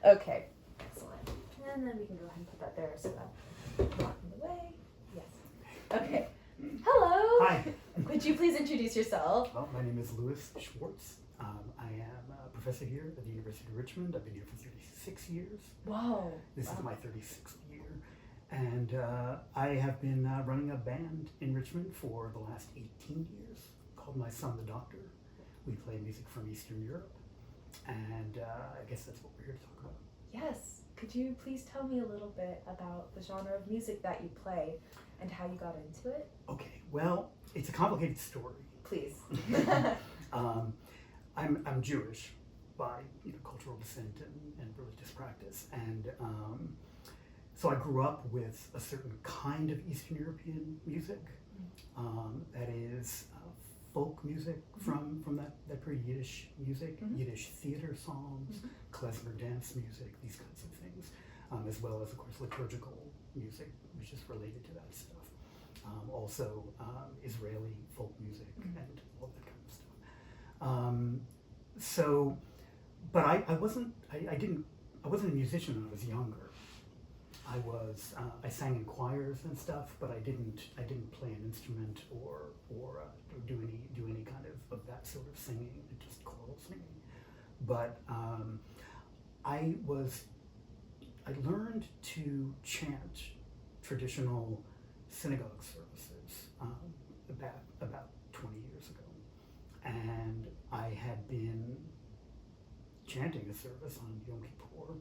Okay, excellent. And then we can go ahead and put that there so that not in the way. Yes. Okay. Hello. Hi. Could you please introduce yourself? Well, my name is Schwartz. I am a professor here at the University of Richmond. I've been here for 36 years. Whoa. This is my 36th year. And I have been running a band in Richmond for the last 18 years called My Son the Doctor. We play music from Eastern Europe. And I guess that's what we're here to talk about. Yes. Could you please tell me a little bit about the genre of music that you play and how you got into it? Okay, well, it's a complicated story. Please. I'm Jewish by cultural descent and religious practice, and so I grew up with a certain kind of Eastern European music that is folk music from that period, Yiddish music, Yiddish theater songs, klezmer dance music, these kinds of things, as well as, of course, liturgical music, which is related to that stuff. Also Israeli folk music and all that kind of stuff. So, but I wasn't a musician when I was younger. I sang in choirs and stuff, but I didn't play an instrument or do any kind of that sort of singing, just choral singing. But I learned to chant traditional synagogue services about 20 years ago, and I had been chanting a service on Yom Kippur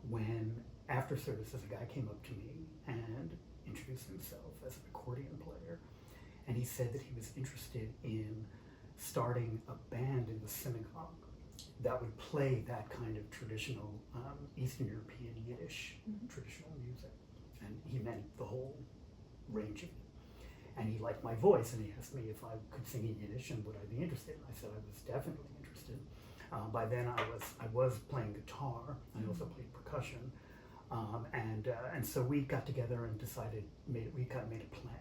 when, after services, a guy came up to me and introduced himself as an accordion player, and he said that he was interested in starting a band in the synagogue that would play that kind of traditional Eastern European Yiddish traditional music. And he meant the whole range of it. And he liked my voice, and he asked me if I could sing in Yiddish and would I be interested. And I said I was definitely interested. By then I was playing guitar. I also played percussion. And so we got together and made a plan.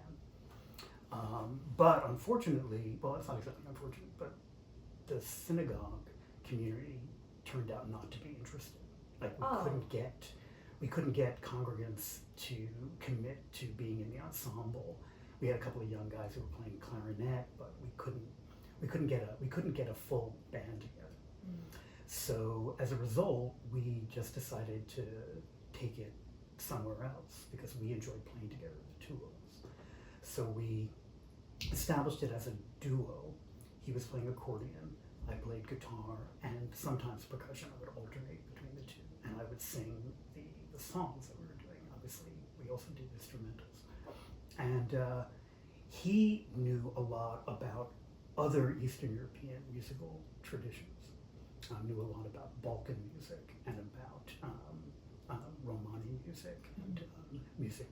But unfortunately, well, it's not exactly unfortunate, but the synagogue community turned out not to be interested. Like we couldn't get congregants to commit to being in the ensemble. We had a couple of young guys who were playing clarinet, but we couldn't get a full band together. So as a result, we just decided to take it somewhere else because we enjoyed playing together, the two of us. So we established it as a duo. He was playing accordion, I played guitar, and sometimes percussion. I would alternate between the two, and I would sing the songs that we were doing. Obviously, we also did instrumentals. And he knew a lot about other Eastern European musical traditions. Knew a lot about Balkan music and about Romani music and music,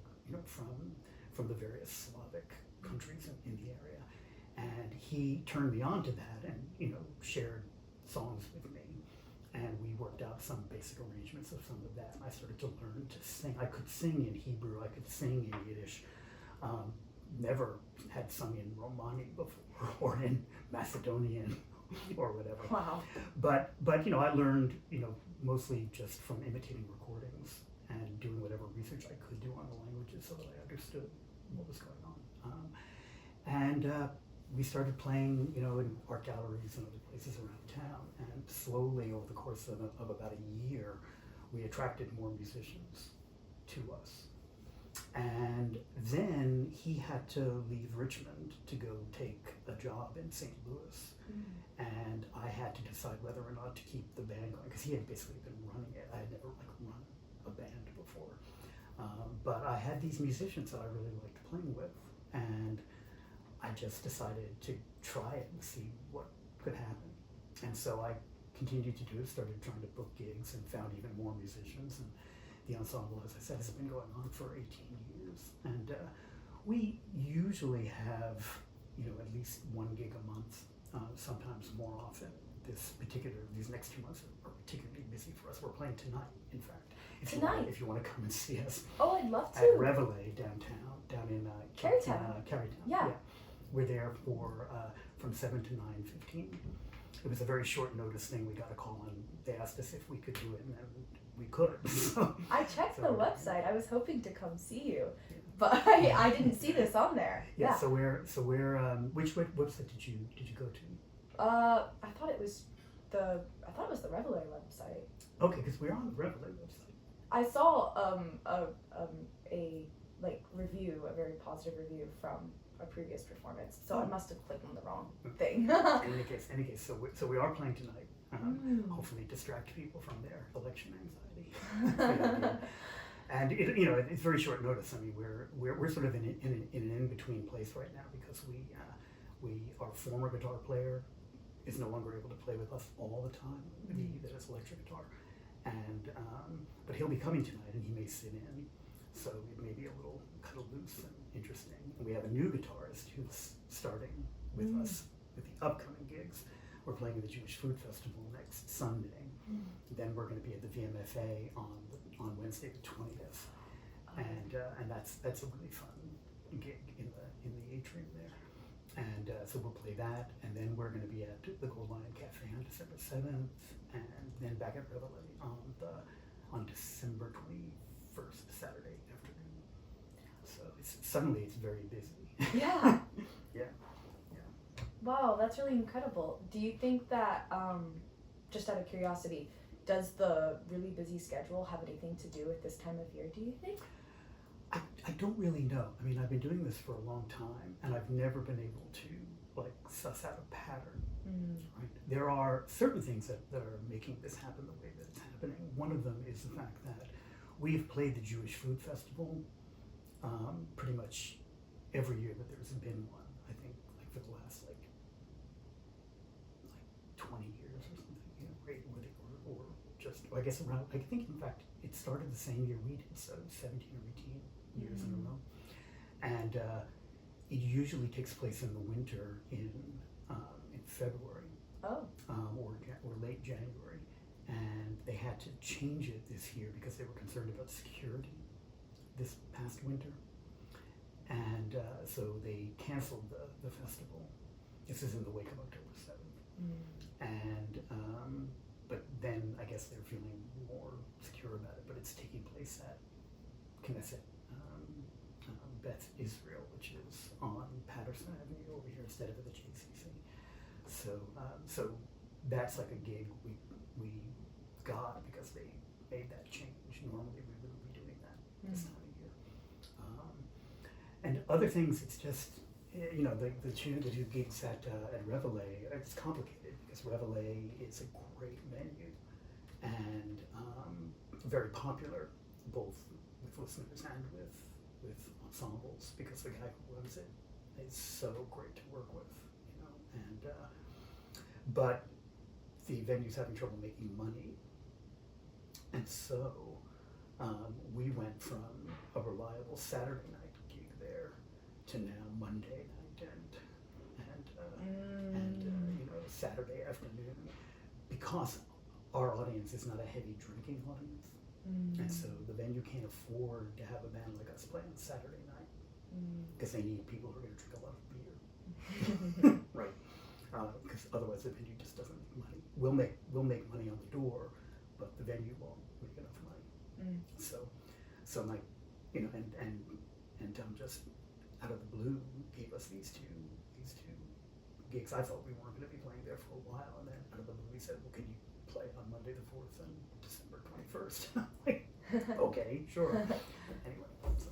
from the various Slavic countries in the area. And he turned me on to that and, shared songs with me. And we worked out some basic arrangements of some of that. And I started to learn to sing. I could sing in Hebrew, I could sing in Yiddish. Never had sung in Romani before or in Macedonian or whatever. Wow. But I learned, mostly just from imitating recordings and doing whatever research I could do on the languages so that I understood what was going on. And we started playing, in art galleries and other places around town. And slowly, over the course of about a year, we attracted more musicians to us. And then he had to leave Richmond to go take a job in St. Louis. And I had to decide whether or not to keep the band going, because he had basically been running it. I had never run a band before. But I had these musicians that I really liked playing with, and I just decided to try it and see what could happen. And so I continued to do it, started trying to book gigs and found even more musicians. And the ensemble, as I said, has been going on for 18 years. And we usually have, at least one gig a month, sometimes more often. These next 2 months are particularly busy for us. We're playing tonight, in fact. If you want to come and see us. Oh, I'd love to. At Reveille downtown, down in Carytown. Carytown. Yeah. We're there for from 7 to 9:15. it was a very short notice thing. We got a call and they asked us if we could do it, and then we could. So, I checked the website. I was hoping to come see you, Yeah. but I didn't see this on there. yeah. So we're which website did you go to? I thought it was the Revelay website. Okay, because we're on the Revelay website. I saw a like review, a very positive review from a previous performance, so I must have clicked on the wrong thing. In any case, so we are playing tonight. Hopefully, distract people from their election anxiety. And it's very short notice. I mean, we're sort of in an in-between place right now because our former guitar player is no longer able to play with us all the time. That is electric guitar, and but he'll be coming tonight, and he may sit in, so it may be a little kind of loose and interesting. And we have a new guitarist who's starting with us with the upcoming gigs. We're playing at the Jewish Food Festival next Sunday. Then we're going to be at the VMFA on Wednesday the 20th, and that's a really fun gig in the atrium there. And so we'll play that, and then we're going to be at the Gold Lion Cafe on December 7th, and then back at Revelay on December 21st, Saturday afternoon. So suddenly it's very busy. Yeah. Yeah. Wow, that's really incredible. Do you think that, just out of curiosity, does the really busy schedule have anything to do with this time of year, do you think? I don't really know. I mean, I've been doing this for a long time, and I've never been able to suss out a pattern. Right? There are certain things that are making this happen the way that it's happening. One of them is the fact that we've played the Jewish Food Festival pretty much every year that there's been one. I think for the last 20 years or something, right? Or just I guess around. I think in fact it started the same year we did, so 17 or 18 years in a row, and it usually takes place in the winter in February or late January, and they had to change it this year because they were concerned about security this past winter, and so they canceled the festival. This is in the wake of October 7th, and but then I guess they're feeling more secure about it, but it's taking place at Knesset Beth Israel, which is on Patterson Avenue over here instead of at the JCC. So that's like a gig we got because they made that change. Normally we wouldn't be doing that this time of year. And other things, it's just the two gigs at Revelay. It's complicated because Revelay is a great venue and very popular both with listeners and with ensembles, because the guy who runs it is so great to work with, and but the venue's having trouble making money, and so we went from a reliable Saturday night gig there to now Monday night and Saturday afternoon, because our audience is not a heavy drinking audience. And so the venue can't afford to have a band like us play on Saturday night because they need people who are going to drink a lot of beer, right? Because otherwise the venue just doesn't make money. We'll make money on the door, but the venue won't make enough money. So like and Tom just out of the blue gave us these two gigs. I thought we weren't going to be playing there for a while, and then out of the blue he said, "Well, can you play on Monday the 4th and December 21st?" Okay, sure. Anyway, so.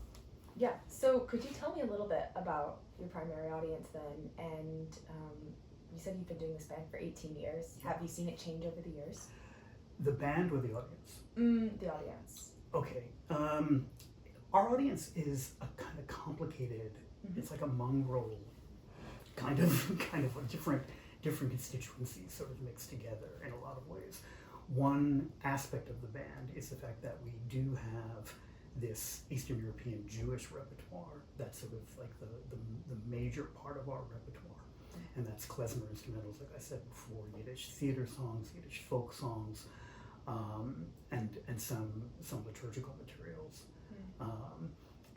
Yeah, so could you tell me a little bit about your primary audience then? And you said you've been doing this band for 18 years. Yeah. Have you seen it change over the years? The band or the audience? The audience. Okay. Our audience is a kind of complicated, it's like a mongrel kind of different constituencies sort of mixed together in a lot of ways. One aspect of the band is the fact that we do have this Eastern European Jewish repertoire. That's sort of like the major part of our repertoire. And that's klezmer instrumentals, like I said before, Yiddish theater songs, Yiddish folk songs, and some liturgical materials.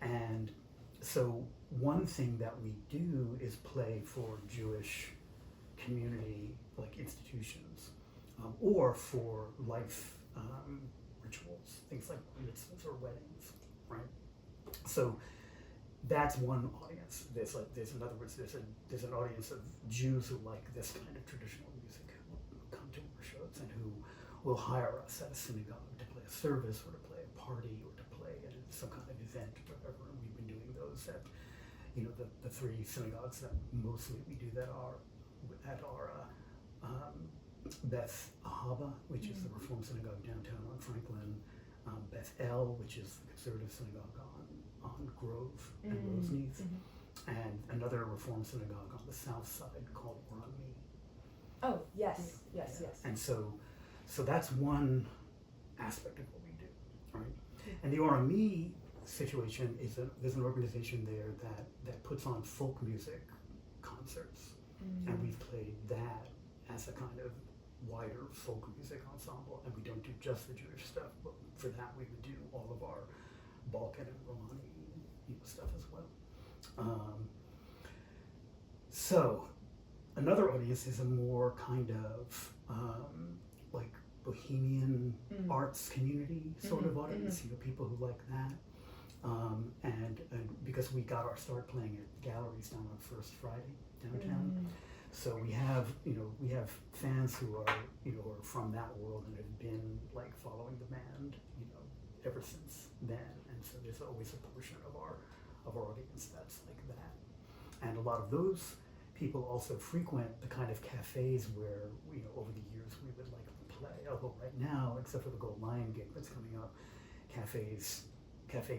And so one thing that we do is play for Jewish community like institutions, or for life rituals, things like mitzvahs or weddings, right? So that's one audience. There's in other words, there's an audience of Jews who like this kind of traditional music, who come to workshops and who will hire us at a synagogue to play a service or to play a party or to play at some kind of event, whatever. And we've been doing those at, the three synagogues that mostly we do that are at our Beth Ahava, which is the Reform Synagogue downtown on Franklin, Beth El, which is the conservative synagogue on Grove and Roseneath, and another Reform synagogue on the south side called Orami. Oh, yes. And so that's one aspect of what we do, right? And the Orami situation is there's an organization there that puts on folk music concerts, and we've played that as a kind of wider folk music ensemble, and we don't do just the Jewish stuff, but for that we would do all of our Balkan and Romani stuff as well. So another audience is a more kind of like bohemian arts community sort of audience, people who like that. And because we got our start playing at galleries down on First Friday downtown, so we have fans who are are from that world and have been like following the band ever since then, and so there's always a portion of our audience that's like that, and a lot of those people also frequent the kind of cafes where over the years we would like to play. Although right now, except for the Gold Lion gig that's coming up, cafe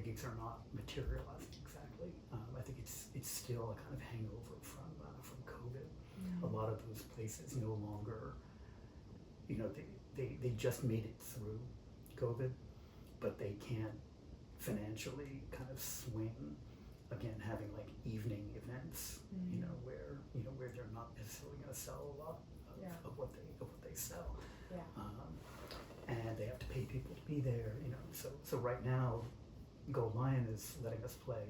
gigs are not materializing exactly. I think it's still a kind of hangover from COVID. A lot of those places no longer, they just made it through COVID, but they can't financially kind of swing again having like evening events, where they're not necessarily going to sell a lot of what they sell. And they have to pay people to be there, So right now, Gold Lion is letting us play.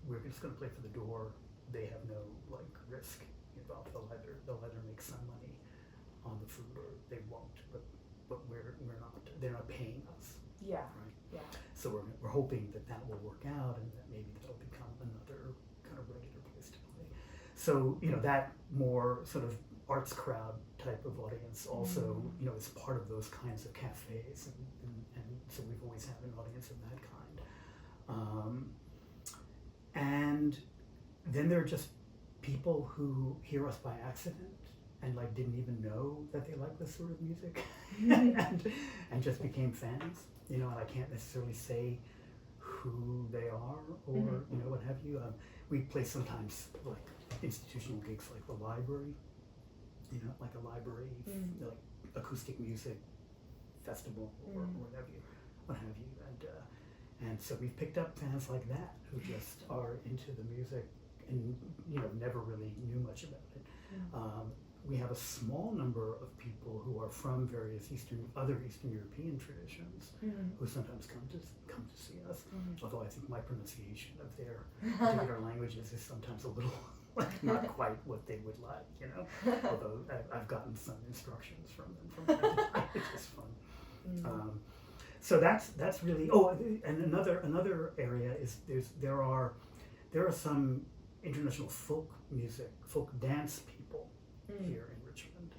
We're just going to play for the door. They have no like risk involved. They'll either make some money on the food or they won't. But we're not. They're not paying us. Yeah. Right. Yeah. So we're hoping that will work out and that maybe that'll become another kind of regular place to play. So that more sort of arts crowd type of audience also is part of those kinds of cafes, and so we've always had an audience of that kind. And then there are just people who hear us by accident and like didn't even know that they like this sort of music and just became fans, and I can't necessarily say who they are or what have you. We play sometimes like institutional gigs like the library, like a library like acoustic music festival or what have you, and so we've picked up fans like that who just are into the music and never really knew much about it. We have a small number of people who are from various other Eastern European traditions who sometimes come to see us. Although I think my pronunciation of their particular languages is sometimes a little like not quite what they would like, Although I've gotten some instructions from them from time to time, which is fun. So that's really. Oh, and another area is there are some international folk dance people here in Richmond,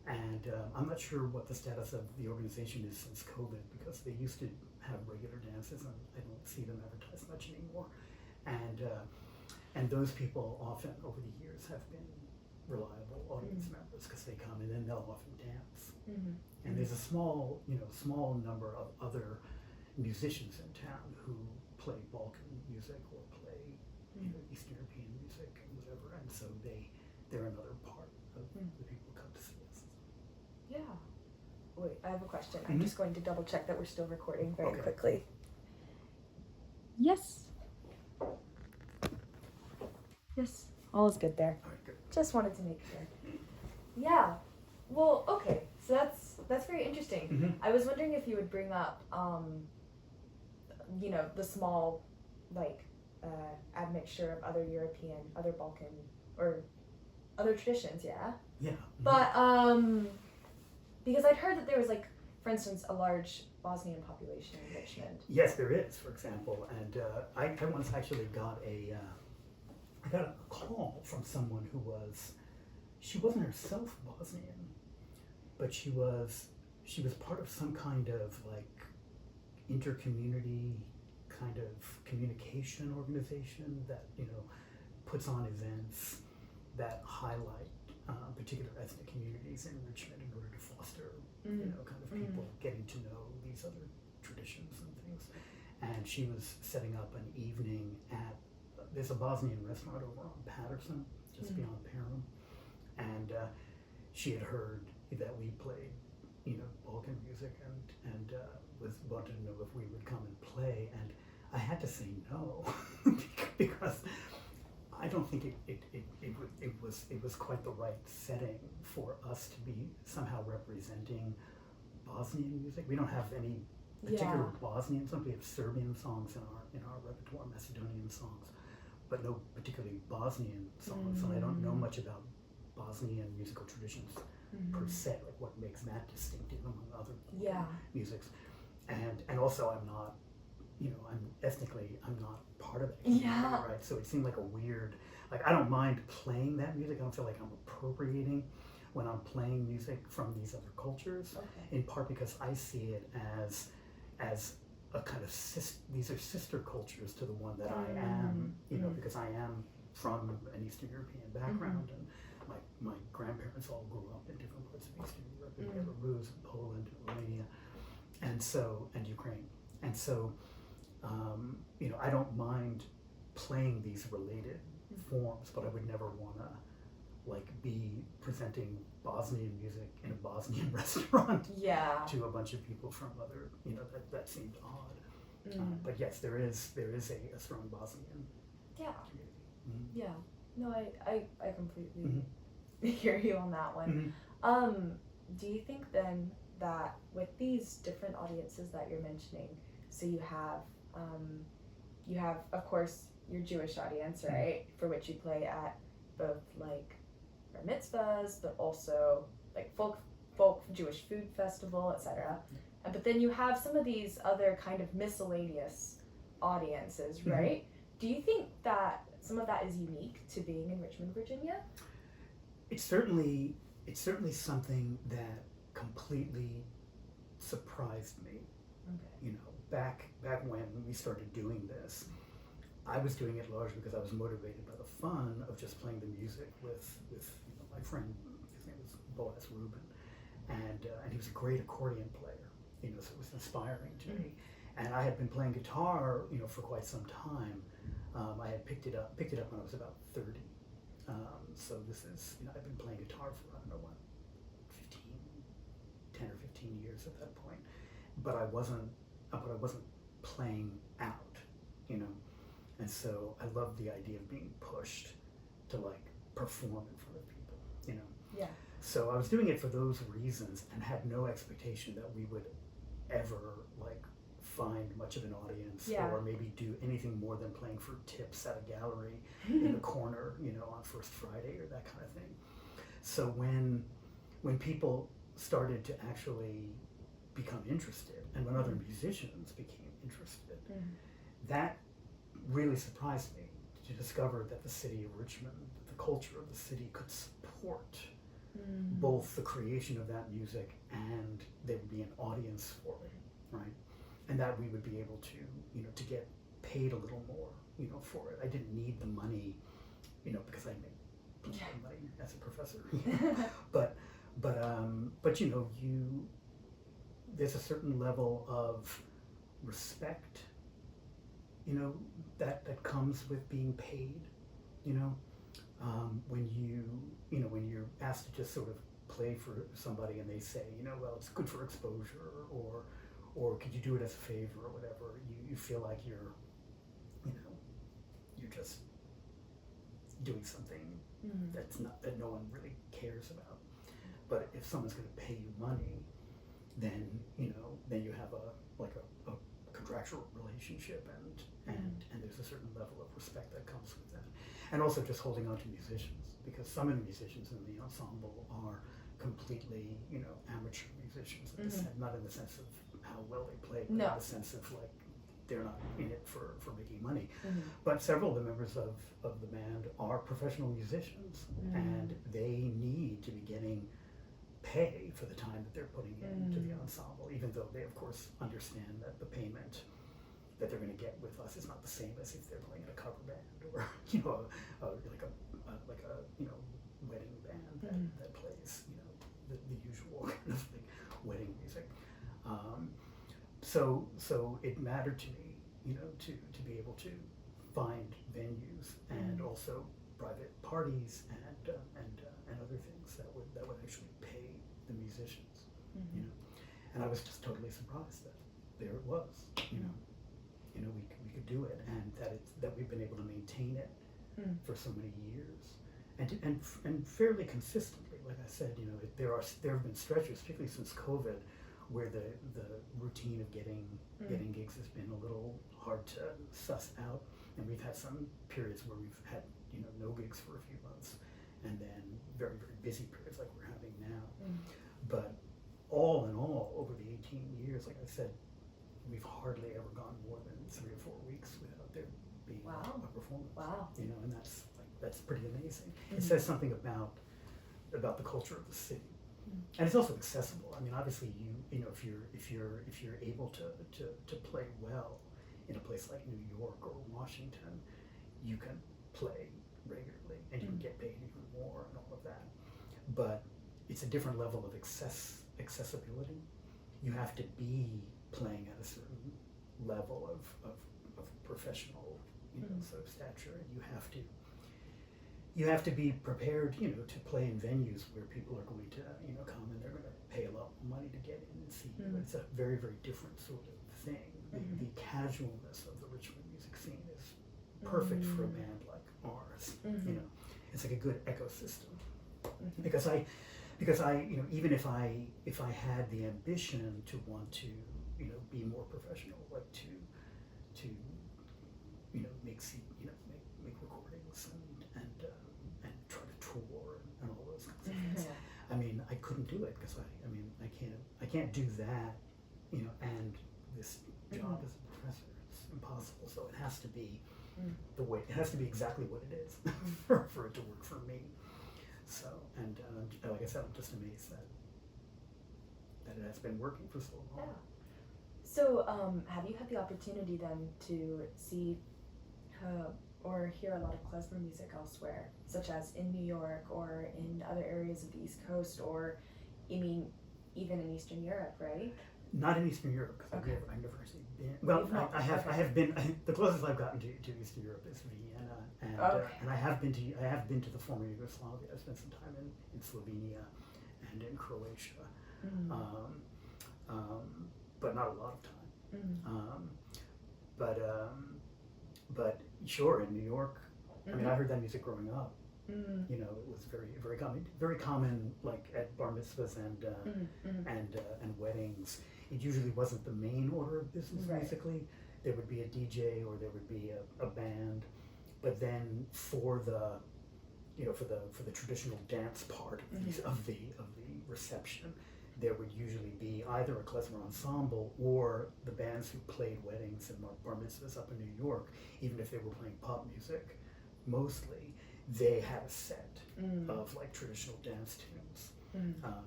and I'm not sure what the status of the organization is since COVID, because they used to have regular dances and I don't see them advertised much anymore, and those people often over the years have been reliable audience members because they come and then they'll often dance. And there's a small number of other musicians in town who play Balkan music or play Eastern European music and whatever, and so they're another part of the people who come to see us. Yeah. Wait, I have a question. I'm just going to double check that we're still recording very quickly. Yes. Yes. All is good there. All right, good. Just wanted to make sure. Yeah. Well, okay. So that's very interesting. I was wondering if you would bring up, the small, like, admixture of other European, other Balkan, or other traditions, yeah. Yeah. But because I'd heard that there was like, for instance, a large Bosnian population in Richmond. Yes, there is, for example, and I once actually got I got a call from someone who she wasn't herself Bosnian, but she was part of some kind of like inter-community kind of communication organization that, you know, puts on events that highlight particular ethnic communities in Richmond in order to foster, you know, kind of people getting to know these other traditions and things. And she was setting up an evening at, there's a Bosnian restaurant over on Patterson, just beyond Perham. And she had heard that we played, you know, Balkan music and wanted to know if we would come and play. And I had to say no because I don't think it was quite the right setting for us to be somehow representing Bosnian music. We don't have any particular Bosnian songs. We have Serbian songs in our repertoire, Macedonian songs, but no particularly Bosnian songs. And I don't know much about Bosnian musical traditions per se, like what makes that distinctive among other musics. And also I'm not, you know, I'm not part of that community, right? So it seemed like a weird, like I don't mind playing that music. I don't feel like I'm appropriating when I'm playing music from these other cultures, in part because I see it as a kind of these are sister cultures to the one that I am, you know, because I am from an Eastern European background, and my grandparents all grew up in different parts of Eastern Europe, in Belarus, and Poland, and Romania, and Ukraine, and so you know, I don't mind playing these related forms, but I would never want to like be presenting Bosnian music in a Bosnian restaurant to a bunch of people from other, you know, that seemed odd. But yes, there is a strong Bosnian community. Yeah. No, I completely hear you on that one. Do you think then that with these different audiences that you're mentioning, so you have of course your Jewish audience, right, for which you play at both like bar mitzvahs, but also like folk Jewish food festival, etc. But then you have some of these other kind of miscellaneous audiences, right? Do you think that some of that is unique to being in Richmond, Virginia? It's certainly something that completely surprised me. You know, back when we started doing this, I was doing it largely because I was motivated by the fun of just playing the music with you know, my friend. His name was Boaz Rubin, and he was a great accordion player. You know, so it was inspiring to me. And I had been playing guitar, you know, for quite some time. I had picked it up when I was about 30. So this is, you know, I've been playing guitar for, I don't know what, 10 or 15 years at that point. But I wasn't playing out, you know. And so I loved the idea of being pushed to like perform in front of people, you know. Yeah. So I was doing it for those reasons and had no expectation that we would ever like find much of an audience or maybe do anything more than playing for tips at a gallery in the corner, you know, on First Friday or that kind of thing. So when people started to actually become interested, and when other musicians became interested, that really surprised me to discover that the city of Richmond, the culture of the city could support both the creation of that music and there would be an audience for it, right? And that we would be able to, you know, to get paid a little more, you know, for it. I didn't need the money, you know, because I make plenty of money as a professor. But you know, there's a certain level of respect, you know, that comes with being paid, you know, when you're asked to just sort of play for somebody and they say, you know, well, it's good for exposure, or could you do it as a favor or whatever, you feel like you're just doing something that no one really cares about. But if someone's going to pay you money, then you have a contractual relationship, and there's a certain level of respect that comes with that. And also just holding on to musicians, because some of the musicians in the ensemble are completely, amateur musicians, not in the sense of how well they play, but in the sense of like they're not in it for making money. But several of the members of the band are professional musicians, and they need to be getting pay for the time that they're putting into the ensemble, even though they of course understand that the payment that they're going to get with us is not the same as if they're playing in a cover band or like a wedding band that plays the usual kind of like wedding music. So it mattered to me, to be able to find venues and also private parties and other things that would actually pay the musicians, and I was just totally surprised that there it was, we could do it, and that we've been able to maintain it for so many years, and fairly consistently. Like I said, there have been stretches, particularly since COVID, where the routine of getting gigs has been a little hard to suss out, and we've had some periods where we've had no gigs for a few months, and then very, very busy periods like we're having now. But all in all, over the 18 years, like I said, we've hardly ever gone more than 3 or 4 weeks without there being a performance. Wow. And that's pretty amazing. It says something about the culture of the city. And it's also accessible. I mean, obviously, if you're able to play well in a place like New York or Washington, you can play regularly and you can get paid even more and all of that. But it's a different level of accessibility. You have to be playing at a certain level of professional, sort of stature, and you have to be prepared, to play in venues where people are going to, come and they're going to pay a lot more money to get in and see you. It's a very, very different sort of thing. The casualness of the Richmond music scene is perfect for a band like ours. It's like a good ecosystem. Because I, even if I had the ambition to want to, be more professional, like to make recordings and try to tour and all those kinds of things. I mean, I couldn't do it because I can't do that, and this job as a professor. It's impossible. So it has to be it has to be exactly what it is for it to work for me. So, and like I said, I'm just amazed that it has been working for so long. Yeah. So, have you had the opportunity then to see or hear a lot of klezmer music elsewhere, such as in New York or in other areas of the East Coast, or, even in Eastern Europe, right? Not in Eastern Europe, because I've never actually been. Well, I have been. The closest I've gotten to Eastern Europe is Vienna, and I have been to the former Yugoslavia. I spent some time in Slovenia and in Croatia, but not a lot of time. But sure, in New York, I mean, I heard that music growing up. It was very common, like at bar mitzvahs and weddings. It usually wasn't the main order of business musically. There would be a DJ or there would be a band, but then for the traditional dance part of the reception, there would usually be either a klezmer ensemble or the bands who played weddings and bar mitzvahs up in New York. Even if they were playing pop music, mostly they had a set of like traditional dance tunes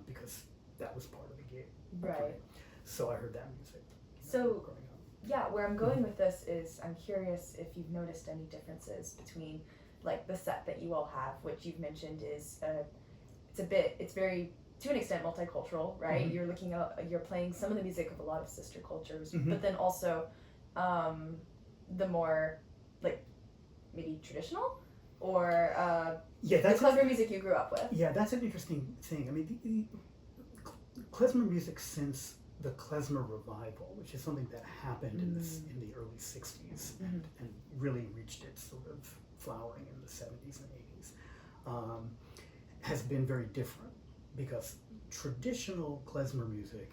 because that was part of the gig. Right. So I heard that music. So growing up. Yeah, where I'm going with this is I'm curious if you've noticed any differences between like the set that you all have, which you've mentioned is it's very, to an extent, multicultural, right? You're playing some of the music of a lot of sister cultures, but then also the more like maybe traditional or the klezmer music you grew up with. Yeah, that's an interesting thing. I mean, the klezmer music since the klezmer revival, which is something that happened in the early 60s and really reached its sort of flowering in the 70s and 80s, has been very different, because traditional klezmer music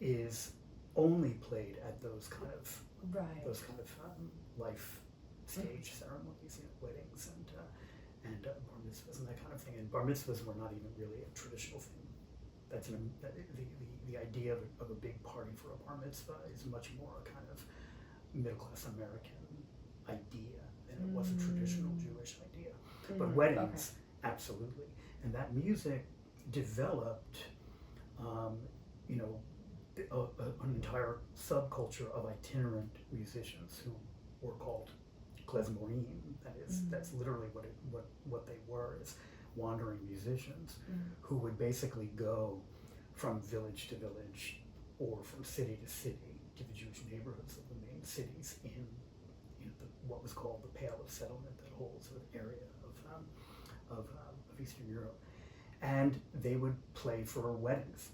is only played at those kind of Right. life stage ceremonies, weddings and bar mitzvahs and that kind of thing. And bar mitzvahs were not even really a traditional thing. The idea of a big party for a bar mitzvah is much more a kind of middle class American idea than it was a traditional Jewish idea. But weddings, absolutely. And that music developed, an entire subculture of itinerant musicians who were called klezmorim. That's literally what they were, is wandering musicians who would basically go from village to village or from city to city to the Jewish neighborhoods of the main cities in what was called the Pale of Settlement, that whole sort of area of Eastern Europe. And they would play for weddings,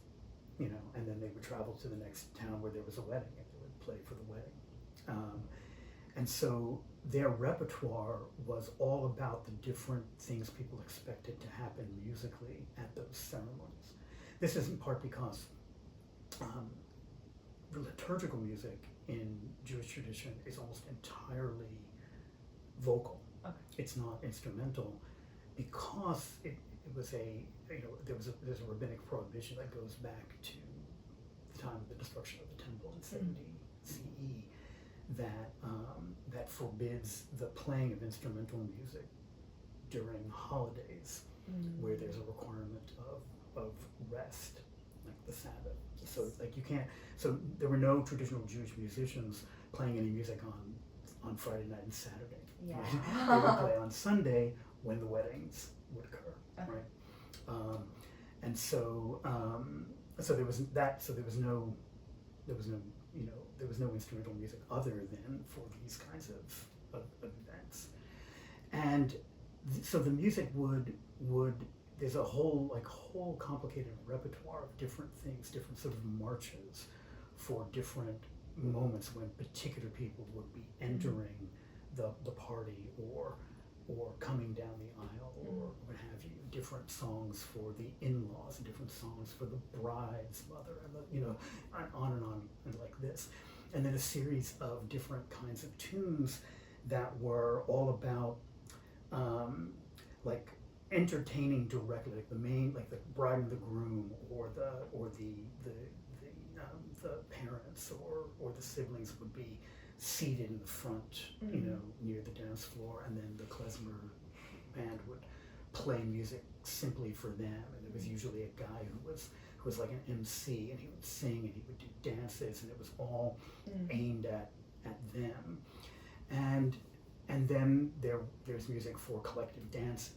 and then they would travel to the next town where there was a wedding, and they would play for the wedding. And so their repertoire was all about the different things people expected to happen musically at those ceremonies. This is in part because the liturgical music in Jewish tradition is almost entirely vocal. Okay. It's not instrumental, because it was there's a rabbinic prohibition that goes back to the time of the destruction of the temple in 70 CE that forbids the playing of instrumental music during holidays where there's a requirement of rest, like the Sabbath. So you can't. So there were no traditional Jewish musicians playing any music on Friday night and Saturday. Yeah. Right? They would play on Sunday when the weddings would occur, right? And so there was that. So there was no instrumental music other than for these kinds of events. And so the music would there's a whole complicated repertoire of different things, different sort of marches for different moments when particular people would be entering the party or coming down the aisle or what have you. Different songs for the in-laws, different songs for the bride's mother, and on and like this. And then a series of different kinds of tunes that were all about entertaining directly, like the bride and the groom, or the parents or the siblings would be seated in the front, near the dance floor, and then the klezmer band would play music simply for them. And there was usually a guy who was like an MC, and he would sing and he would do dances, and it was all aimed at them. And then there's music for collective dancing,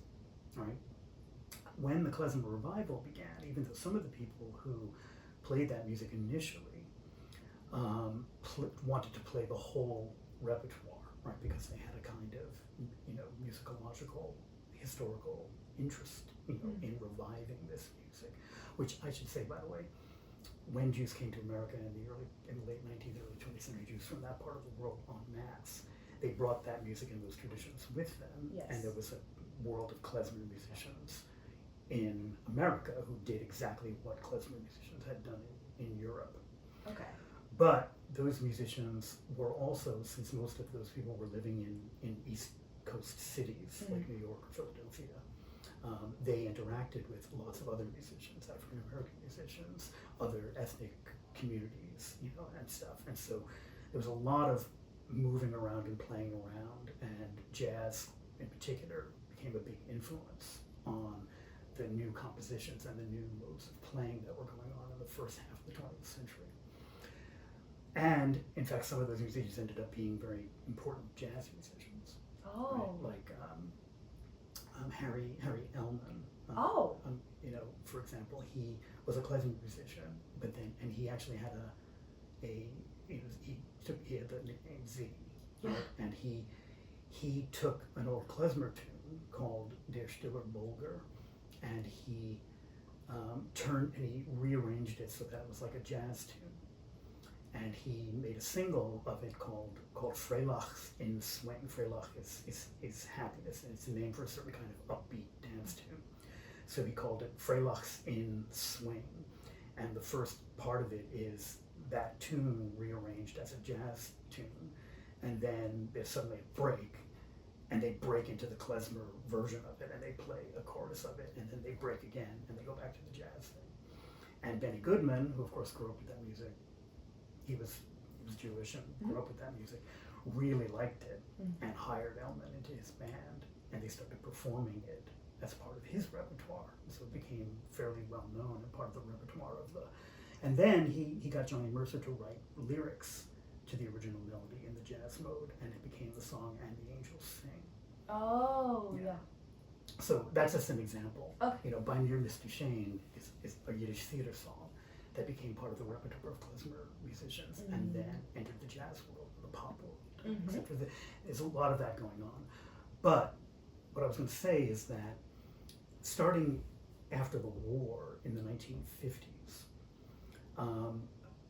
right? When the klezmer revival began, even though some of the people who played that music initially wanted to play the whole repertoire, right? Because they had a kind of musicological, historical interest in reviving this music, which I should say, by the way, when Jews came to America in the late 19th, early 20th century, Jews from that part of the world en masse, they brought that music and those traditions with them. Yes. And there was a world of klezmer musicians in America who did exactly what klezmer musicians had done in Europe. Okay. But those musicians were also, since most of those people were living in East Coast cities like New York or Philadelphia, they interacted with lots of other musicians, African American musicians, other ethnic communities, and stuff. And so there was a lot of moving around and playing around, and jazz in particular became a big influence on the new compositions and the new modes of playing that were going on in the first half of the 20th century. And in fact, some of those musicians ended up being very important jazz musicians. Oh. Right? Like Harry Ellman. For example, he was a klezmer musician, and he actually had he had the nickname Ziggy, right? And he took an old klezmer tune called Der Stiller Bolger, and he he rearranged it so that it was like a jazz tune. And he made a single of it called Freilachs in Swing. Freilach is happiness, and it's a name for a certain kind of upbeat dance tune. So he called it Freilachs in Swing. And the first part of it is that tune rearranged as a jazz tune, and then there's suddenly a break, and they break into the klezmer version of it, and they play a chorus of it, and then they break again, and they go back to the jazz thing. And Benny Goodman, who of course grew up with that music, he was Jewish and grew up with that music, really liked it and hired Elman into his band, and they started performing it as part of his repertoire. So it became fairly well known and part of the repertoire of the. And then he got Johnny Mercer to write lyrics to the original melody in the jazz mode, and it became the song "And the Angels Sing." Oh, yeah. So that's just an example. Okay. You know, By Near Misty Shane is a Yiddish theater song that became part of the repertoire of klezmer musicians, and then entered the jazz world, the pop world, etc. There's a lot of that going on. But what I was going to say is that starting after the war in the 1950s,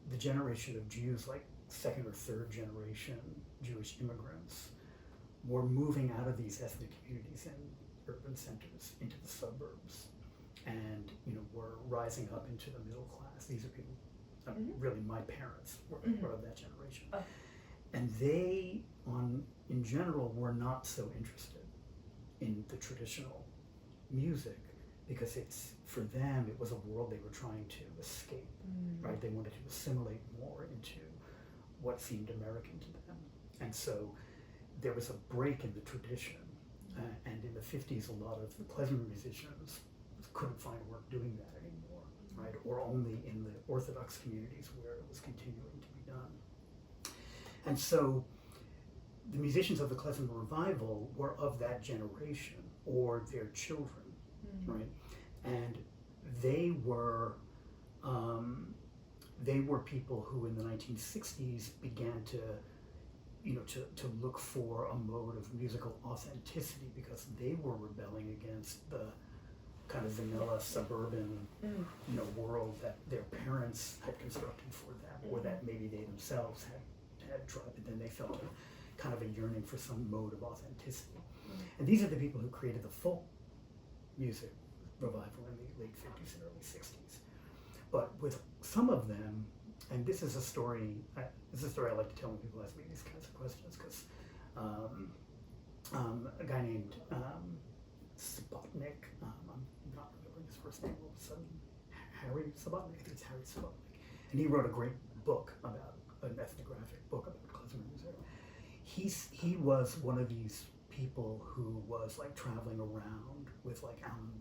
the generation of Jews, like second or third generation Jewish immigrants, were moving out of these ethnic communities in urban centers into the suburbs, and were rising up into the middle class. These are people, really my parents were of that generation, and they, in general, were not so interested in the traditional music, because for them it was a world they were trying to escape, right? They wanted to assimilate more into what seemed American to them, and so there was a break in the tradition, and in the 50s a lot of the klezmer musicians couldn't find work doing that anymore, right? Or only in the Orthodox communities where it was continuing to be done. And so the musicians of the klezmer revival were of that generation, or their children, right? And they were people who in the 1960s began to look for a mode of musical authenticity, because they were rebelling against the kind of vanilla suburban world that their parents had constructed for them, or that maybe they themselves had tried, but then they felt kind of a yearning for some mode of authenticity. And these are the people who created the folk music revival in the late 50s and early 60s. But with some of them, and this is a story I like to tell when people ask me these kinds of questions, because a guy named Subotnik, I'm not remembering his first name all of a sudden, Harry Subotnik, I think it's Harry Subotnik, and he wrote a great book about, an ethnographic book about klezmer music. He was one of these people who was like traveling around with like Alan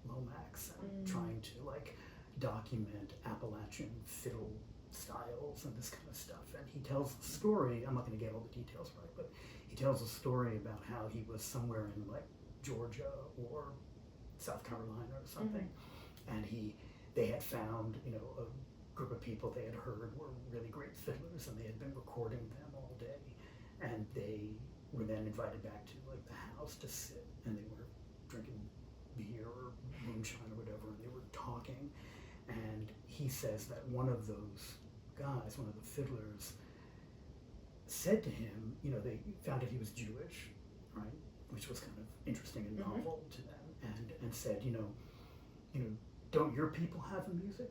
Lomax and trying to like document Appalachian fiddle styles and this kind of stuff. And he tells the story, I'm not going to get all the details right, but he tells a story about how he was somewhere in like Georgia or South Carolina or something, and they had found a group of people they had heard were really great fiddlers, and they had been recording them all day, and they were then invited back to like the house to sit, and they were drinking beer or moonshine or whatever, and they were talking. And he says that one of those guys, one of the fiddlers, said to him, they found out he was Jewish, right, which was kind of interesting and novel to them, and said, don't your people have the music?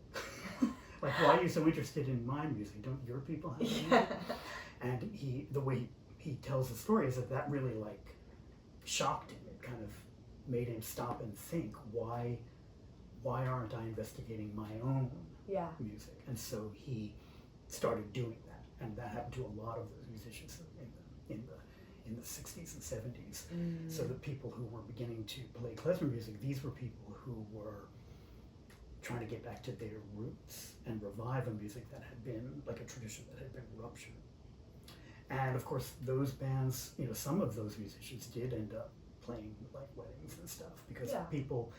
Like, why are you so interested in my music? Don't your people have the music? And the way he tells the story is that really like shocked him. It kind of made him stop and think, why aren't I investigating my own music? And so he started doing that, and that happened to a lot of those musicians in the 60s and 70s. So the people who were beginning to play klezmer music, these were people who were trying to get back to their roots and revive a music that had been like a tradition that had been ruptured. And of course, those bands, some of those musicians did end up playing like weddings and stuff, because people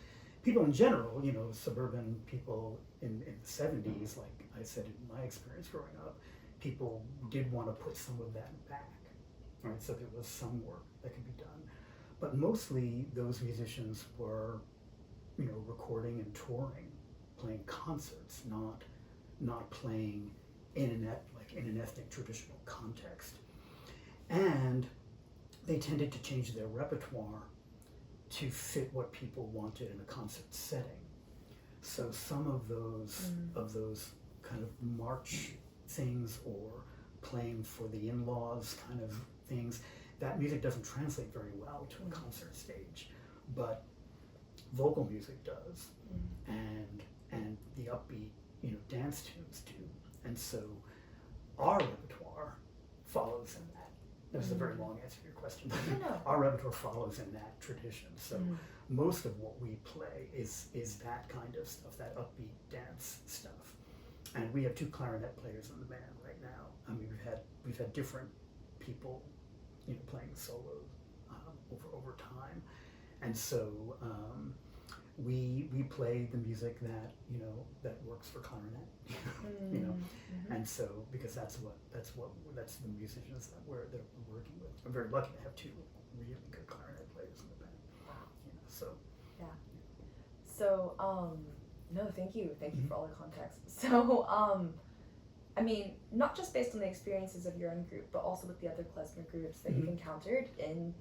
in general, suburban people in the 70s, like I said in my experience growing up, people did want to put some of that back, right? So there was some work that could be done. But mostly those musicians were, recording and touring, playing concerts, not playing in an ethnic traditional context. And they tended to change their repertoire to fit what people wanted in a concert setting. So some of those kind of march things or playing for the in-laws kind of things, that music doesn't translate very well to a concert stage, but vocal music does, and the upbeat, dance tunes do, and so our repertoire follows in that. This is a very long answer to your question. Our repertoire follows in that tradition. So most of what we play is that kind of stuff, that upbeat dance stuff. And we have 2 clarinet players in the band right now. I mean, we've had different people, playing solo over time, and so we play the music that that works for clarinet, and so because that's the musicians that we're working with. I'm very lucky to have 2 really good clarinet players in the band. So yeah. So no, thank you for all the context. So I mean, not just based on the experiences of your own group, but also with the other klezmer groups that you've encountered in,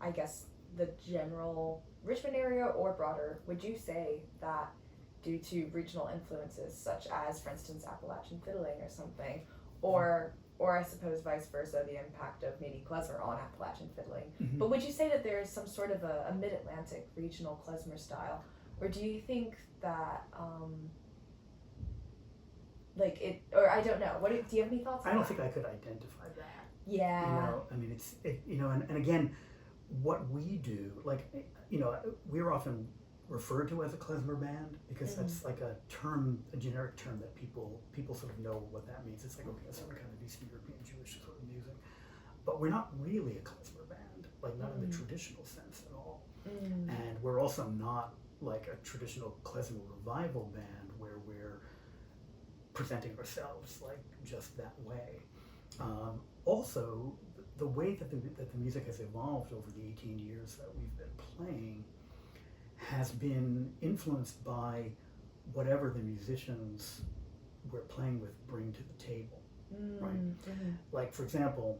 I guess, the general Richmond area or broader, would you say that due to regional influences such as, for instance, Appalachian fiddling or something, or I suppose vice versa, the impact of maybe klezmer on Appalachian fiddling, but would you say that there is some sort of a mid-Atlantic regional klezmer style, or do you think that or I don't know. Do you have any thoughts on that? I don't think I could identify that. Yeah. I mean, and again, what we do, we're often referred to as a klezmer band because that's like a generic term that people sort of know what that means. It's like, okay, it's some kind of Eastern European Jewish sort of music, but we're not really a klezmer band, not in the traditional sense at all. And we're also not like a traditional klezmer revival band where we're presenting ourselves like just that way. Also, the way that the music has evolved over the 18 years that we've been playing has been influenced by whatever the musicians we're playing with bring to the table, right? Like, for example,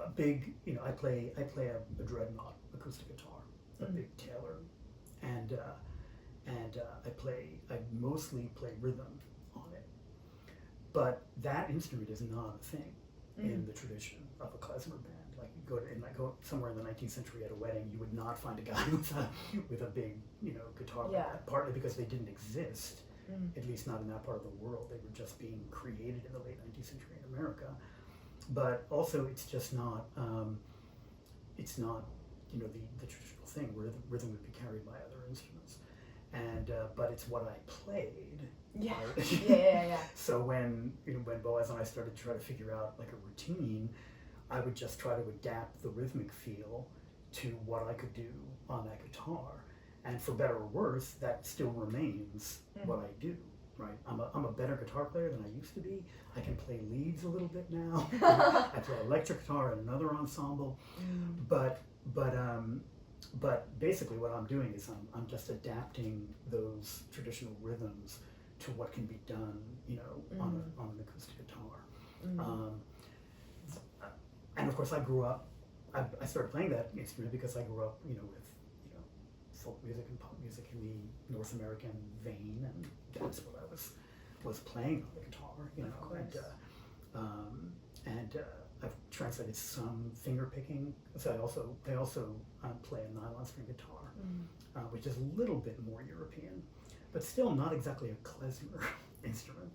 a big, I play a dreadnought acoustic guitar, a big Taylor, and I mostly play rhythm on it, but that instrument is not a thing in the tradition of a klezmer band. Like, you go somewhere in the 19th century at a wedding, you would not find a guy with a big guitar like that, partly because they didn't exist, at least not in that part of the world. They were just being created in the late 19th century in America, but also it's just not the traditional thing. Rhythm would be carried by other instruments, and but it's what I played. Yeah. Right? Yeah. So when Boaz and I started to try to figure out like a routine, I would just try to adapt the rhythmic feel to what I could do on that guitar, and for better or worse, that still remains what I do. Right? I'm a better guitar player than I used to be. I can play leads a little bit now. I play electric guitar in another ensemble, but basically what I'm doing is I'm just adapting those traditional rhythms to what can be done, on an acoustic guitar. And of course, I grew up. I started playing that instrument because I grew up, with folk music and pop music in the North American vein, and that's what I was playing on the guitar, Of course. and I've translated some finger picking. So I also play a nylon string guitar, which is a little bit more European, but still not exactly a klezmer instrument.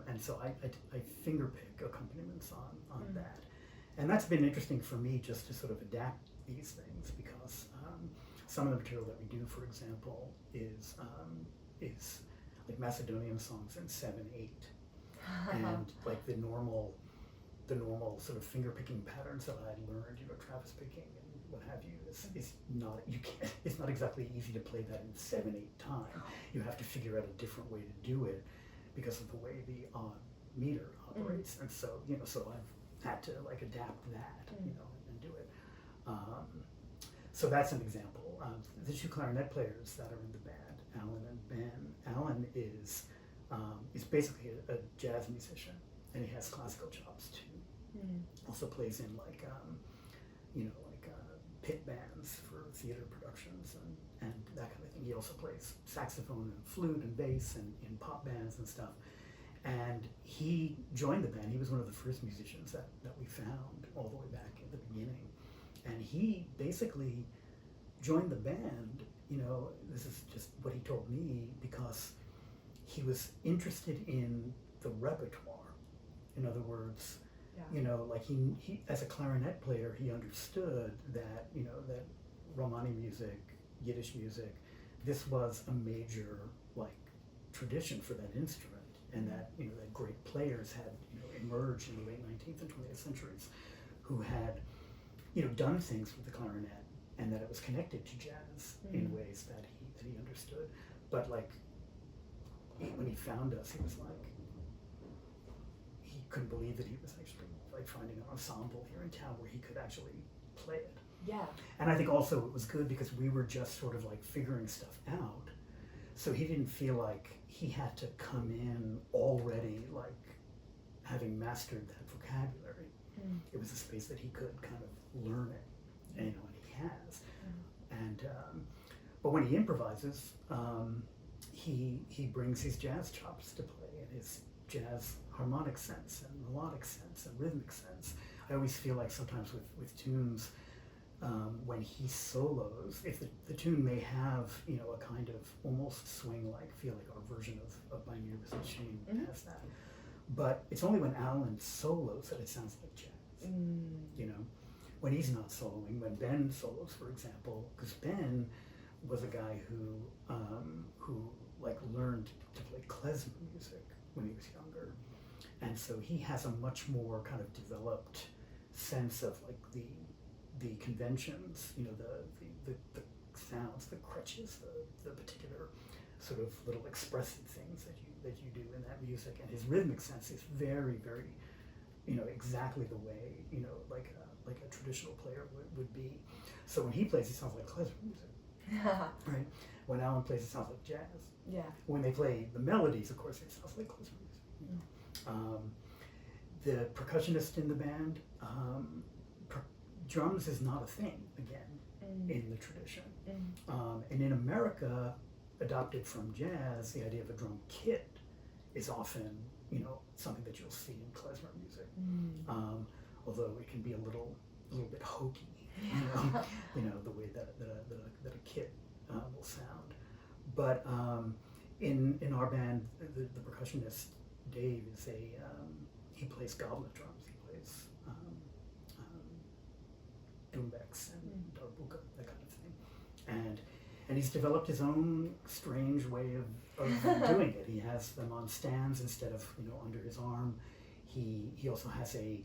And so I finger pick accompaniments on that, and that's been interesting for me just to sort of adapt these things because some of the material that we do, for example, is like Macedonian songs in 7/8, and like the normal sort of finger picking patterns that I learned, Travis picking and what have you, is not, it's not exactly easy to play that in 7/8 time. You have to figure out a different way to do it because of the way the meter operates, and so so I've had to like adapt that, and do it. So that's an example. The 2 clarinet players that are in the band, Alan and Ben. Alan is basically a jazz musician, and he has classical chops too. Also plays in pit bands for theater productions and that kind of thing. He also plays saxophone and flute and bass and in pop bands and stuff. And he joined the band. He was one of the first musicians that we found all the way back at the beginning. And he basically joined the band, this is just what he told me, because he was interested in the repertoire. In other words, like he as a clarinet player, he understood that, that Romani music, Yiddish music, this was a major, like, tradition for that instrument. And that, that great players had, emerged in the late 19th and 20th centuries who had, done things with the clarinet, and that it was connected to jazz in ways that he understood. But, like, when he found us, he was like, he couldn't believe that he was actually, like, finding an ensemble here in town where he could actually play it. Yeah. And I think also it was good because we were just sort of, like, figuring stuff out. So he didn't feel like he had to come in already, like, having mastered that vocabulary. It was a space that he could kind of learn it, and he has. And but when he improvises, he brings his jazz chops to play, and his jazz harmonic sense and melodic sense and rhythmic sense. I always feel like sometimes with tunes, when he solos, if the tune may have, a kind of almost swing-like feel, like our version of My Neighbor's a Shame has that. But it's only when Alan solos that it sounds like jazz. When he's not soloing, when Ben solos, for example, because Ben was a guy who like learned to play klezmer music when he was younger, and so he has a much more kind of developed sense of, like, the conventions, the sounds, the crutches, the particular sort of little expressive things that you do in that music. And his rhythmic sense is very, very, exactly the way, like a traditional player would be. So when he plays, it sounds like klezmer music, right? When Alan plays, it sounds like jazz. Yeah. When they play the melodies, of course, it sounds like klezmer music. The percussionist in the band, drums is not a thing, again, in the tradition. And in America, adopted from jazz, the idea of a drum kit is often, something that you'll see in klezmer music. Although it can be a little bit hokey, the way that a kit will sound. But in our band, the percussionist Dave is he plays goblet drums. He plays doumbeks and darbuka, that kind of thing. And he's developed his own strange way of doing it. He has them on stands instead of, under his arm. He also has a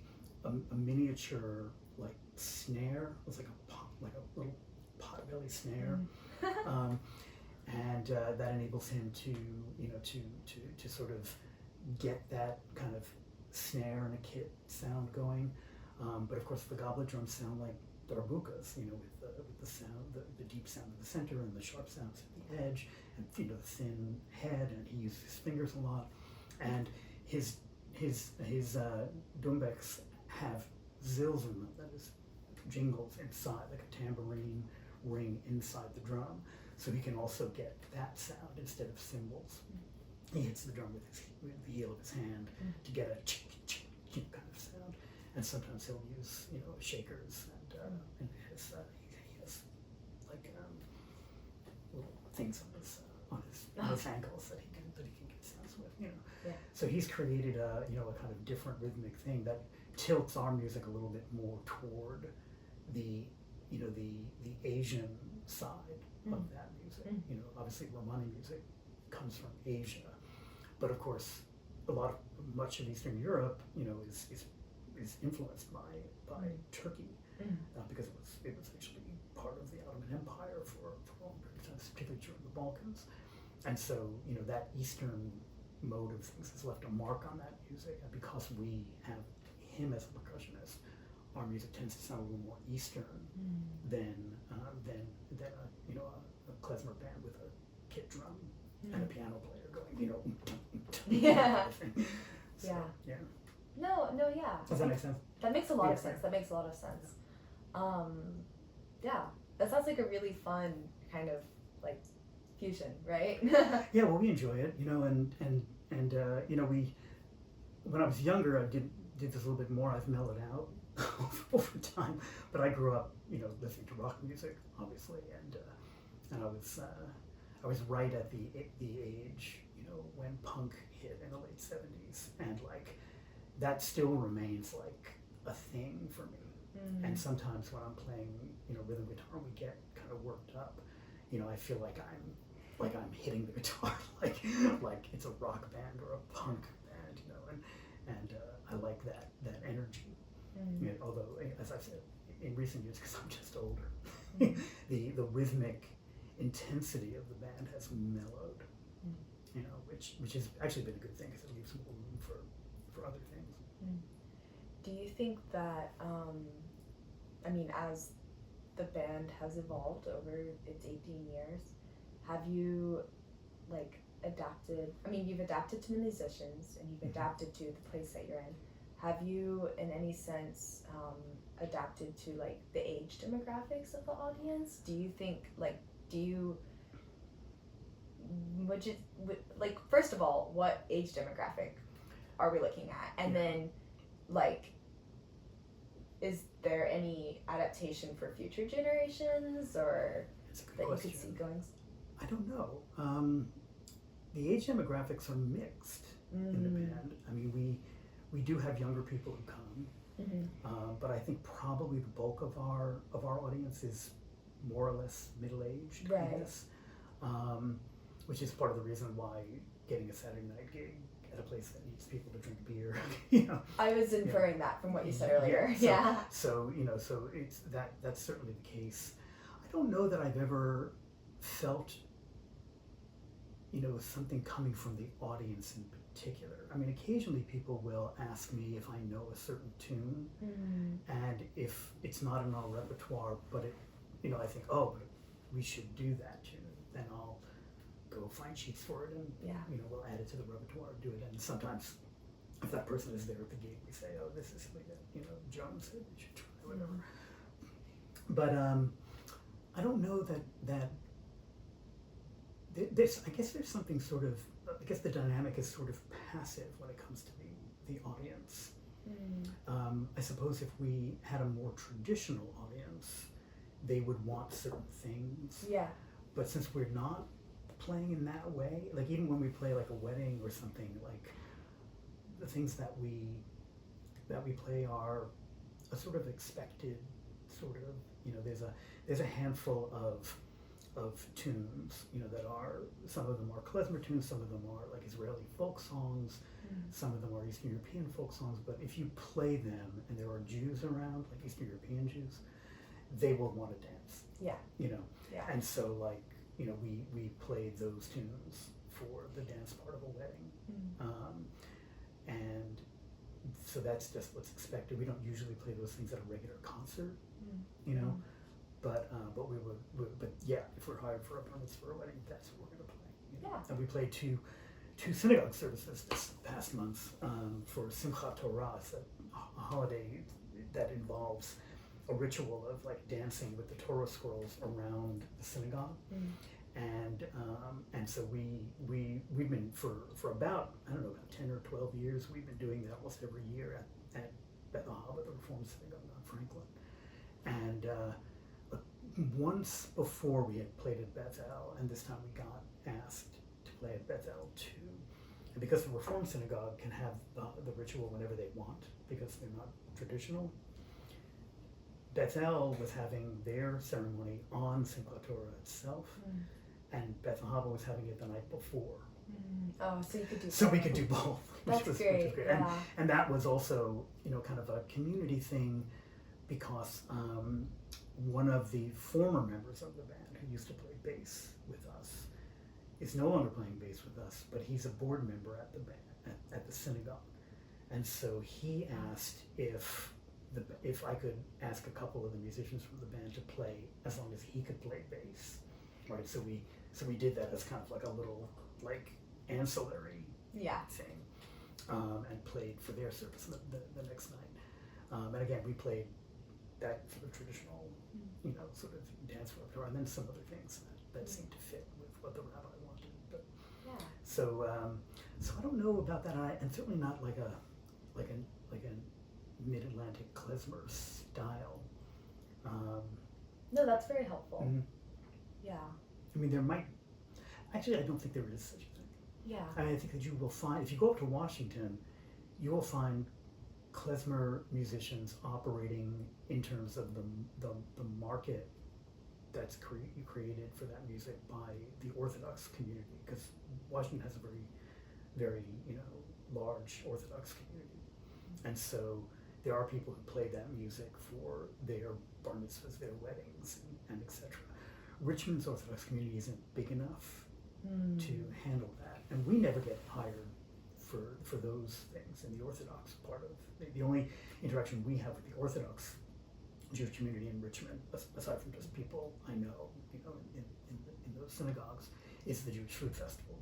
miniature, like, snare. It's like a little potbelly snare. And that enables him to, to sort of get that kind of snare and a kit sound going. But of course the goblet drums sound like darbukas, with the sound, the deep sound at the center and the sharp sounds at the edge, and the thin head, and he uses his fingers a lot. And his doumbeks have zills in them, that is, jingles inside, like a tambourine ring inside the drum. So he can also get that sound instead of cymbals. He hits the drum with the heel of his hand to get a chick kind of sound. And sometimes he'll use, shakers, and he has like little things on his ankles that he can get sounds with. Yeah. So he's created a kind of different rhythmic thing that tilts our music a little bit more toward the Asian side of that music. Obviously Romani music comes from Asia, but of course much of Eastern Europe, is influenced by Turkey, because it was actually part of the Ottoman Empire for a long period of time, particularly during the Balkans. And so, that Eastern mode of things has left a mark on that music. And because we have him as a percussionist, our music tends to sound a little more Eastern than a klezmer band with a kit drum and a piano player going, Yeah. So, yeah. No, yeah. Does that make sense? That makes a lot of sense. That makes a lot of sense. Yeah, that sounds like a really fun kind of, like, fusion, right? Yeah, well, we enjoy it, and when I was younger, I did this a little bit more. I've mellowed out over time, but I grew up, listening to rock music, obviously, and I was right at the age, when punk hit in the late '70s, and like that still remains like a thing for me. And sometimes when I'm playing, rhythm guitar, we get kind of worked up. I feel like I'm hitting the guitar like it's a rock band or a punk band, and I like that energy. Although, as I've said, in recent years, because I'm just older, the rhythmic intensity of the band has mellowed. Which has actually been a good thing because it leaves more room for other things. Do you think that, as the band has evolved over its 18 years, have you, adapted? You've adapted to the musicians and you've adapted to the place that you're in. Have you, in any sense, adapted to, the age demographics of the audience? Do you think, first of all, what age demographic are we looking at? And then, is there any adaptation for future generations, or that question. You could see going? I don't know. The age demographics are mixed in the band. We do have younger people who come, but I think probably the bulk of our audience is more or less middle-aged, right. I guess. Which is part of the reason why getting a Saturday night gig at a place that needs people to drink beer, I was inferring that from what you said earlier. So it's that's certainly the case. I don't know that I've ever felt, something coming from the audience in particular. Occasionally people will ask me if I know a certain tune, and if it's not in our repertoire, but I think, oh, but we should do that tune, then I'll go find sheets for it, and we'll add it to the repertoire, do it. And sometimes, if that person is there at the gig, we say, oh, this is something that Joan said we should try, whatever. But I don't know that there's, I guess there's something sort of, I guess the dynamic is sort of passive when it comes to the audience. I suppose if we had a more traditional audience, they would want certain things. Yeah. But since we're not playing in that way, even when we play a wedding or something, the things that we play are a sort of expected sort of, there's a handful of tunes, that are, some of them are klezmer tunes, some of them are Israeli folk songs, some of them are Eastern European folk songs, but if you play them and there are Jews around, Eastern European Jews, they will want to dance. Yeah. And so we played those tunes for the dance part of a wedding. And so that's just what's expected. We don't usually play those things at a regular concert, but we would, but yeah, if we're hired for a bar mitzvah or a wedding, that's what we're going to play. And we played two synagogue services this past month for Simchat Torah. It's a holiday that involves a ritual of dancing with the Torah scrolls around the synagogue. And so we've been for about, I don't know, about 10 or 12 years, we've been doing that almost every year at Beth Ahava, the Reform Synagogue on Franklin. And once before we had played at Bethel, and this time we got asked to play at Bethel too. And because the Reform Synagogue can have the ritual whenever they want, because they're not traditional, Bethel was having their ceremony on Simchat Torah itself, and Beth Ahava was having it the night before. Oh, so you could do both. So we could do both, which was great. Yeah. And that was also, kind of a community thing, because one of the former members of the band who used to play bass with us is no longer playing bass with us, but he's a board member at the band, at the synagogue. And so he asked if I could ask a couple of the musicians from the band to play as long as he could play bass, right? So we did that as kind of a little ancillary thing, and played for their service the next night. And again, we played that sort of traditional, sort of dance repertoire, and then some other things that seemed to fit with what the rabbi wanted. But so I don't know about that, and certainly not a romantic klezmer style. No, that's very helpful. Mhm. Yeah. I mean, there might, actually, I don't think there is such a thing. Yeah. I think that you will find, if you go up to Washington, you will find klezmer musicians operating in terms of the market that's created for that music by the Orthodox community, because Washington has a very, very, large Orthodox community. And so there are people who play that music for their bar mitzvahs, their weddings, and etc. Richmond's Orthodox community isn't big enough to handle that, and we never get hired for those things in the Orthodox part of the only interaction we have with the Orthodox Jewish community in Richmond, aside from just people I know, in those synagogues, is the Jewish Food Festival,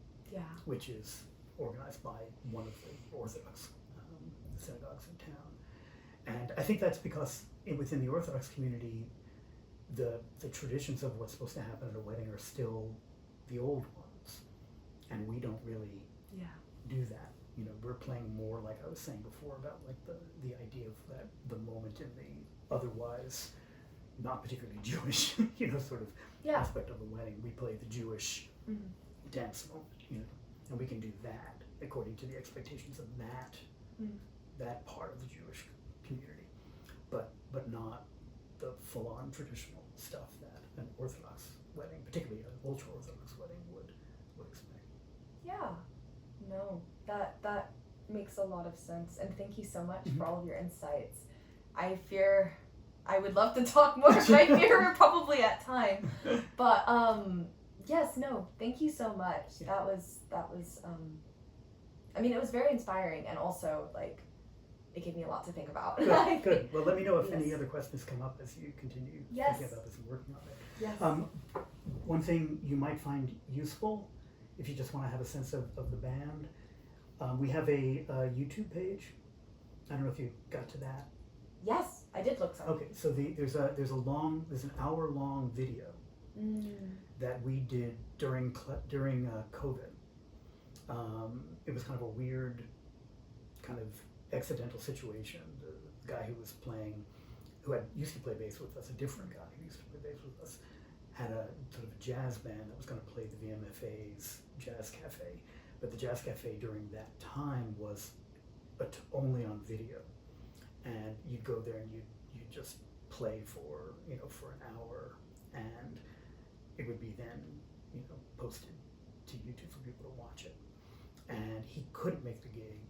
which is organized by one of the Orthodox synagogues in town. And I think that's because within the Orthodox community, the traditions of what's supposed to happen at a wedding are still the old ones, and we don't really do that. We're playing more, like I was saying before, about like the idea of that the moment in the otherwise not particularly Jewish, sort of aspect of the wedding. We play the Jewish dance moment, and we can do that according to the expectations of that part of the Jewish community, but not the full-on traditional stuff that an Orthodox wedding, particularly an ultra-Orthodox wedding, would expect. Yeah, no, that makes a lot of sense, and thank you so much for all of your insights. I fear I would love to talk more, but I fear we're probably at time. But yes, no, thank you so much. Yeah. That was I mean, it was very inspiring, and also like it gave me a lot to think about. Good. Well, let me know if any other questions come up as you continue thinking about this and working on it. Yes. One thing you might find useful, if you just want to have a sense of the band, we have a YouTube page. I don't know if you got to that. Yes, I did look some. Okay, so there's an hour-long video that we did during COVID. It was kind of a weird, kind of accidental situation. The guy who was playing, who used to play bass with us, a different guy who used to play bass with us, had a sort of a jazz band that was going to play the VMFA's Jazz Cafe. But the Jazz Cafe during that time was only on video. And you'd go there and you'd just play for an hour, and it would be then posted to YouTube for people to watch it. And he couldn't make the gig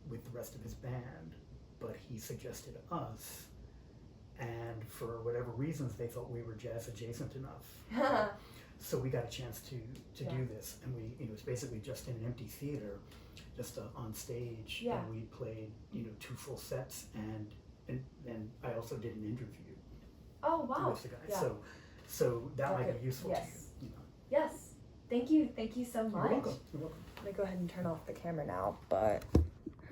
with the rest of his band, but he suggested us, and for whatever reasons they thought we were jazz adjacent enough. So we got a chance to do this, and we it was basically just in an empty theater, just on stage, and we played 2 full sets, and I also did an interview. Oh wow! With the guy, so that might be useful to you. Yes, thank you so much. You're welcome. I'm gonna go ahead and turn off the camera now, but.